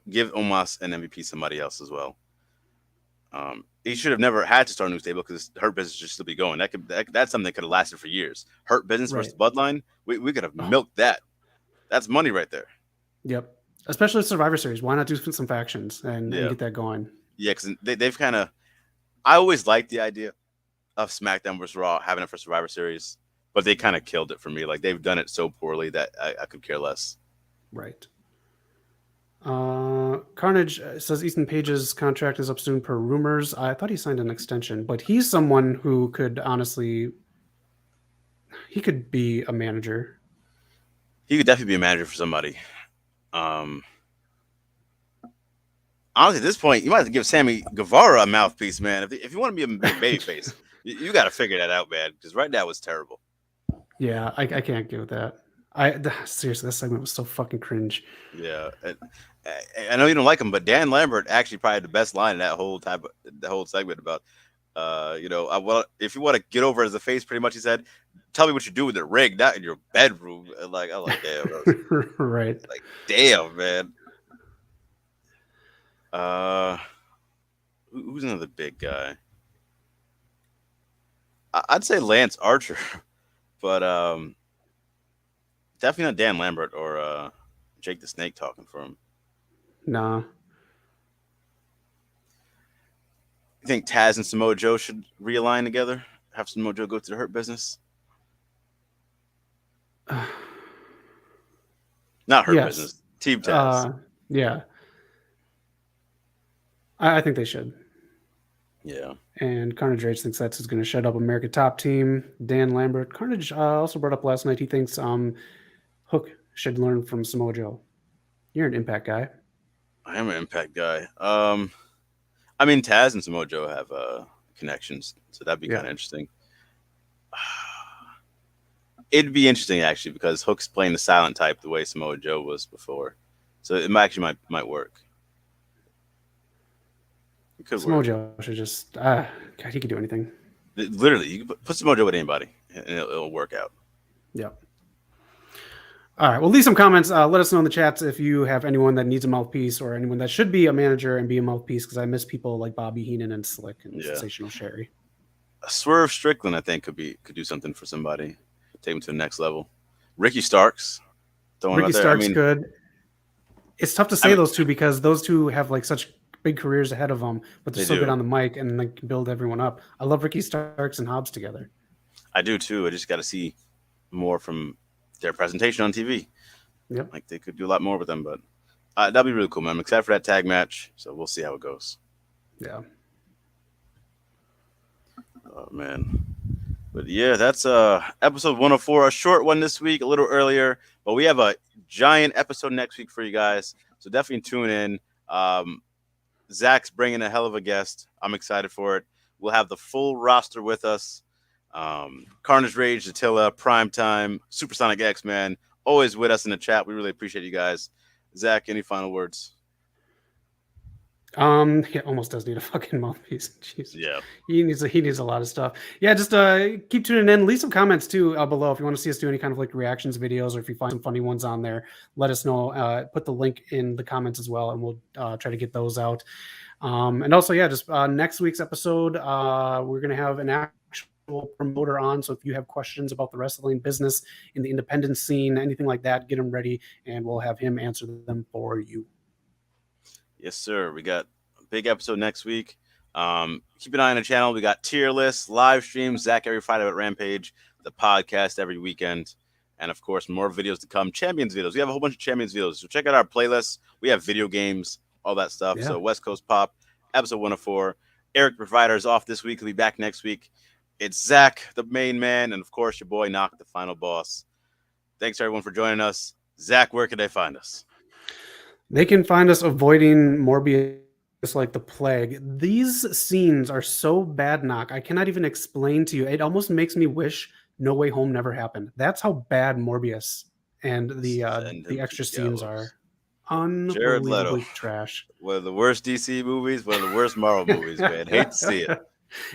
Give Omos and MVP somebody else as well. He should have never had to start a new stable because Hurt Business should still be going. That's something that could have lasted for years. Hurt Business versus Right. Bloodline, we could have Oh, milked that. That's money right there. yep. Especially Survivor Series. Why not do some factions and Yeah, get that going? yeah, because they've kind of. I always liked the idea of SmackDown versus Raw having it for Survivor Series, but they kind of killed it for me. Like they've done it so poorly that I could care less. Right. Carnage says Ethan Page's contract is up soon per rumors. I thought he signed an extension, but he's someone who could honestly, he could be a manager. He could definitely be a manager for somebody. Um, Honestly, at this point, you might have to give Sammy Guevara a mouthpiece, man. If you want to be a big baby face, you got to figure that out, man. Because right now it's terrible. Yeah, I can't get with that. Seriously, this segment was so fucking cringe. Yeah, I know you don't like him, but Dan Lambert actually probably had the best line in that the whole segment about, well, if you want to get over as a face, pretty much he said, "Tell me what you do with the rig, not in your bedroom." And like I like, damn, Right. like damn, man. Uh, who's another big guy? I'd say Lance Archer, but definitely not Dan Lambert or Jake the Snake talking for him. Nah. You think Taz and Samoa Joe should realign together? Have Samoa Joe go to the Hurt Business? Not Hurt Yes. Business. Team Taz. Yeah. I think they should. Yeah. And Carnage Rage thinks that's who's going to shut up America Top Team. Dan Lambert. Carnage also brought up last night. He thinks Hook should learn from Samoa Joe. You're an Impact guy. I am an Impact guy. I mean Taz and Samoa Joe have connections, so that'd be Yeah. kind of interesting. It'd be interesting actually because Hook's playing the silent type the way Samoa Joe was before, so it might work. It could Samoa work. Joe should just God, he could do anything. Literally, you can put Samoa Joe with anybody, and it'll work out. Yep. All right. Well, leave some comments. Let us know in the chats if you have anyone that needs a mouthpiece or anyone that should be a manager and be a mouthpiece. Because I miss people like Bobby Heenan and Slick and Sensational Sherry. Swerve Strickland, I think, could do something for somebody, take him to the next level. Ricky Starks, Ricky Starks could. It's tough to say those two because those two have like such big careers ahead of them, but they're so good on the mic and like build everyone up. I love Ricky Starks and Hobbs together. I do too. I just got to see more from their presentation on TV. Yep. Like they could do a lot more with them, but that'd be really cool, man. I'm excited for that tag match, so we'll see how it goes. Yeah. Oh man. But yeah, that's episode 104, a short one this week, a little earlier, but we have a giant episode next week for you guys. So definitely tune in. Um, Zach's bringing a hell of a guest. I'm excited for it. We'll have the full roster with us. Carnage Rage, Attila, Primetime, Supersonic X Man, always with us in the chat. We really appreciate you guys. Zach, any final words? He almost does need a fucking mouthpiece. Jesus. Yeah. He needs a lot of stuff. Yeah, just keep tuning in. Leave some comments too below if you want to see us do any kind of like reactions videos, or if you find some funny ones on there, let us know. Put the link in the comments as well, and we'll try to get those out. And also, yeah, just next week's episode, we're gonna have an actual promoter on. So if you have questions about the wrestling business in the independent scene, anything like that, get him ready, and we'll have him answer them for you. Yes, sir. We got a big episode next week. Keep an eye on the channel. We got tier lists, live streams, Zach every Friday at Rampage, the podcast every weekend, and of course, more videos to come. Champions videos. We have a whole bunch of Champions videos. So check out our playlists. We have video games, all that stuff. Yeah. So West Coast Pop, episode 104. Eric the Provider is off this week. He'll be back next week. It's Zach, the main man, and of course, your boy Knock, the final boss. Thanks everyone for joining us. Zach, where can they find us? They can find us avoiding Morbius like the plague. These scenes are so bad, Knock. I cannot even explain to you. It almost makes me wish No Way Home never happened. That's how bad Morbius and the extra scenes are. Unbelievably trash. One of the worst DC movies, one of the worst Marvel movies, man. Hate to see it.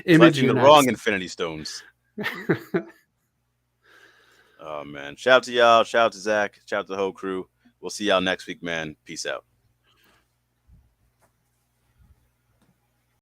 Imaging the wrong Infinity Stones. Oh man. Shout out to y'all. Shout out to Zach. Shout out to the whole crew. We'll see y'all next week, man. Peace out.